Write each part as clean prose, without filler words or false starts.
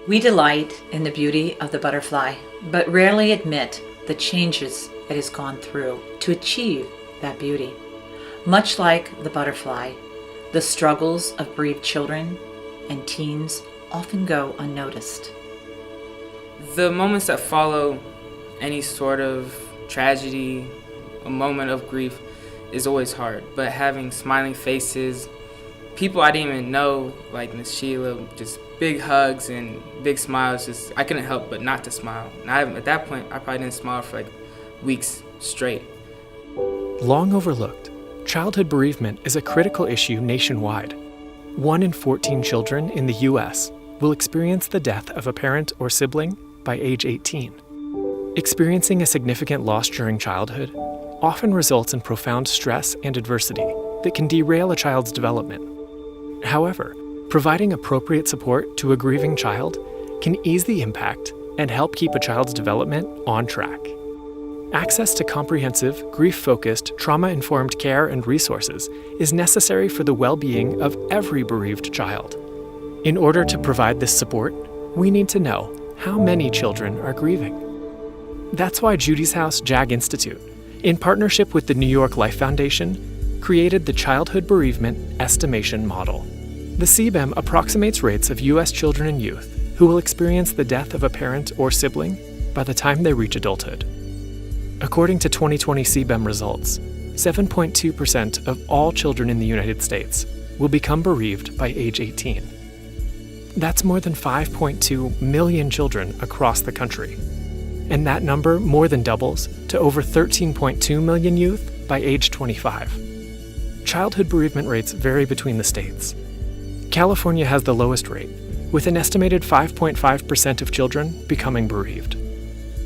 We delight in the beauty of the butterfly, but rarely admit the changes it has gone through to achieve that beauty. Much like the butterfly, the struggles of bereaved children and teens often go unnoticed. The moments that follow any sort of tragedy, a moment of grief, is always hard. But having smiling faces, people I didn't even know, like Miss Sheila, just big hugs and big smiles, I couldn't help but not to smile. And at that point, I probably didn't smile for like weeks straight. Long overlooked, childhood bereavement is a critical issue nationwide. 1 in 14 children in the U.S. will experience the death of a parent or sibling by age 18. Experiencing a significant loss during childhood often results in profound stress and adversity that can derail a child's development. However, providing appropriate support to a grieving child can ease the impact and help keep a child's development on track. Access to comprehensive, grief-focused, trauma-informed care and resources is necessary for the well-being of every bereaved child. In order to provide this support, we need to know how many children are grieving. That's why Judy's House JAG Institute, in partnership with the New York Life Foundation, created the Childhood Bereavement Estimation Model. The CBEM approximates rates of U.S. children and youth who will experience the death of a parent or sibling by the time they reach adulthood. According to 2020 CBEM results, 7.2% of all children in the United States will become bereaved by age 18. That's more than 5.2 million children across the country. And that number more than doubles to over 13.2 million youth by age 25. Childhood bereavement rates vary between the states. California has the lowest rate, with an estimated 5.5% of children becoming bereaved,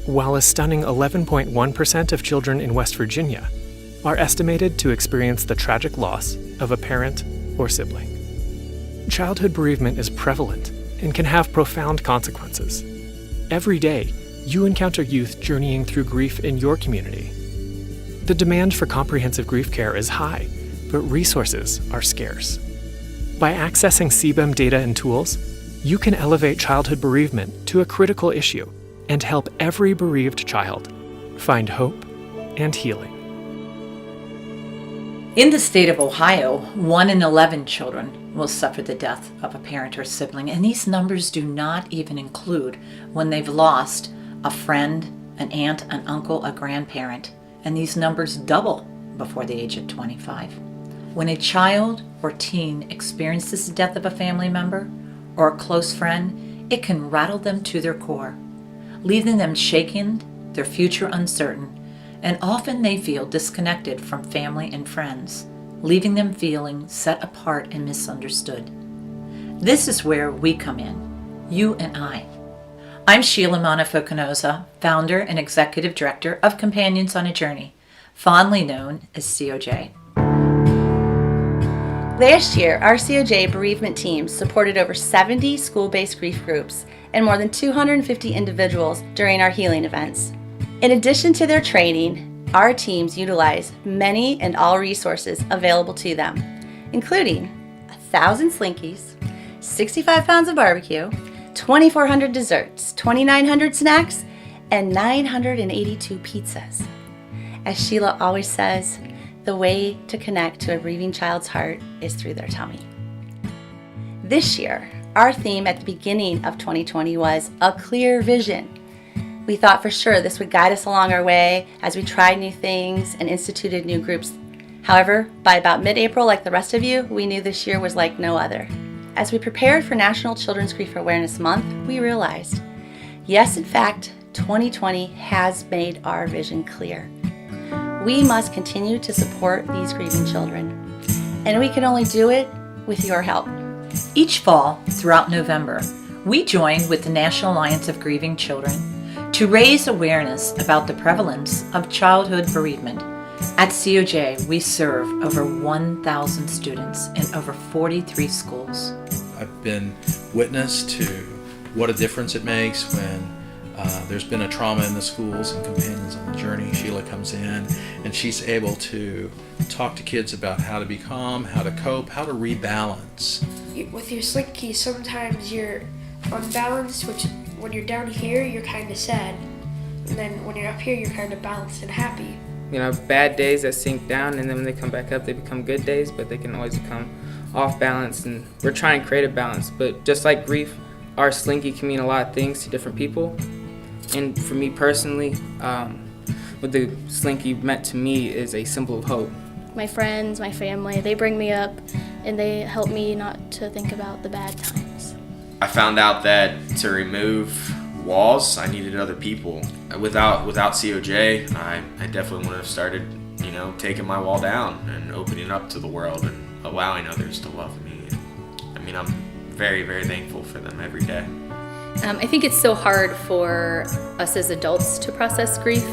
while a stunning 11.1% of children in West Virginia are estimated to experience the tragic loss of a parent or sibling. Childhood bereavement is prevalent and can have profound consequences. Every day, you encounter youth journeying through grief in your community. The demand for comprehensive grief care is high, but resources are scarce. By accessing CBEM data and tools, you can elevate childhood bereavement to a critical issue and help every bereaved child find hope and healing. In the state of Ohio, 1 in 11 children will suffer the death of a parent or sibling, and these numbers do not even include when they've lost a friend, an aunt, an uncle, a grandparent, and these numbers double before the age of 25. When a child or teen experiences the death of a family member or a close friend, it can rattle them to their core, leaving them shaken, their future uncertain, and often they feel disconnected from family and friends, leaving them feeling set apart and misunderstood. This is where we come in, you and I. I'm Sheila Montefiore, founder and executive director of Companions on a Journey, fondly known as COJ. Last year, our COJ bereavement team supported over 70 school-based grief groups and more than 250 individuals during our healing events. In addition to their training, our teams utilize many and all resources available to them, including 1,000 Slinkies, 65 pounds of barbecue, 2,400 desserts, 2,900 snacks, and 982 pizzas. As Sheila always says, the way to connect to a grieving child's heart is through their tummy. This year, our theme at the beginning of 2020 was a clear vision. We thought for sure this would guide us along our way as we tried new things and instituted new groups. However, by about mid-April, like the rest of you, we knew this year was like no other. As we prepared for National Children's Grief Awareness Month, we realized, yes, in fact, 2020 has made our vision clear. We must continue to support these grieving children, and we can only do it with your help. Each fall, throughout November, we join with the National Alliance of Grieving Children to raise awareness about the prevalence of childhood bereavement. At COJ, we serve over 1,000 students in over 43 schools. I've been witness to what a difference it makes when there's been a trauma in the schools, and Companions on the Journey, Sheila comes in and she's able to talk to kids about how to be calm, how to cope, how to rebalance. With your Slinky, sometimes you're unbalanced, which when you're down here, you're kind of sad. And then when you're up here, you're kind of balanced and happy. You know, bad days that sink down, and then when they come back up, they become good days, but they can always become off balance, and we're trying to create a balance. But just like grief, our slinky can mean a lot of things to different people. And for me personally, what the slinky meant to me is a symbol of hope. My friends, my family, they bring me up and they help me not to think about the bad times. I found out that to remove walls, I needed other people. Without COJ, I definitely wouldn't have started, taking my wall down and opening up to the world and allowing others to love me. I mean, I'm very, very thankful for them every day. I think it's so hard for us as adults to process grief,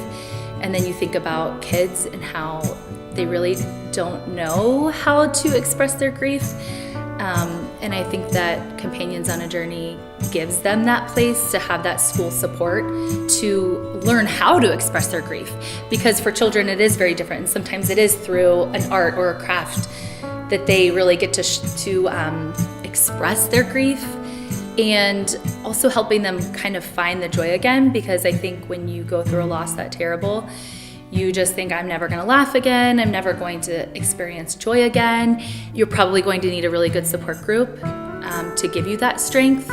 and then you think about kids and how they really don't know how to express their grief. And I think that Companions on a Journey gives them that place to have that school support to learn how to express their grief. Because for children it is very different, and sometimes it is through an art or a craft that they really get to express their grief, and also helping them kind of find the joy again. Because I think when you go through a loss that terrible, you just think, I'm never gonna laugh again, I'm never going to experience joy again. You're probably going to need a really good support group to give you that strength,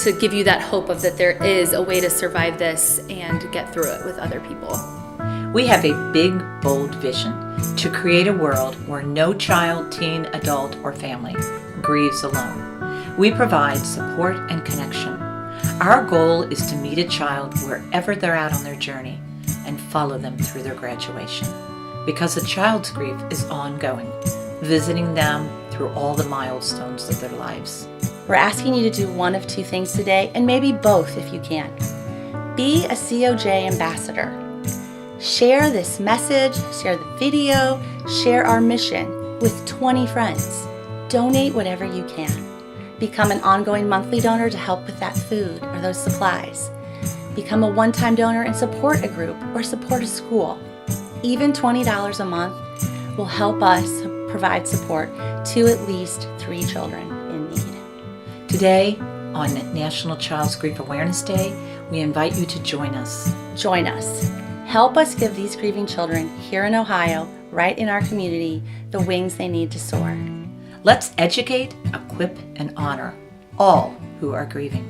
to give you that hope of that there is a way to survive this and get through it with other people. We have a big, bold vision to create a world where no child, teen, adult, or family grieves alone. We provide support and connection. Our goal is to meet a child wherever they're at on their journey and follow them through their graduation. Because a child's grief is ongoing, visiting them through all the milestones of their lives. We're asking you to do one of two things today, and maybe both if you can. Be a COJ ambassador. Share this message, share the video, share our mission with 20 friends. Donate whatever you can. Become an ongoing monthly donor to help with that food or those supplies. Become a one-time donor and support a group or support a school. Even $20 a month will help us provide support to at least 3 children in need. Today, on National Child's Grief Awareness Day, we invite you to join us. Join us. Help us give these grieving children here in Ohio, right in our community, the wings they need to soar. Let's educate, equip, and honor all who are grieving.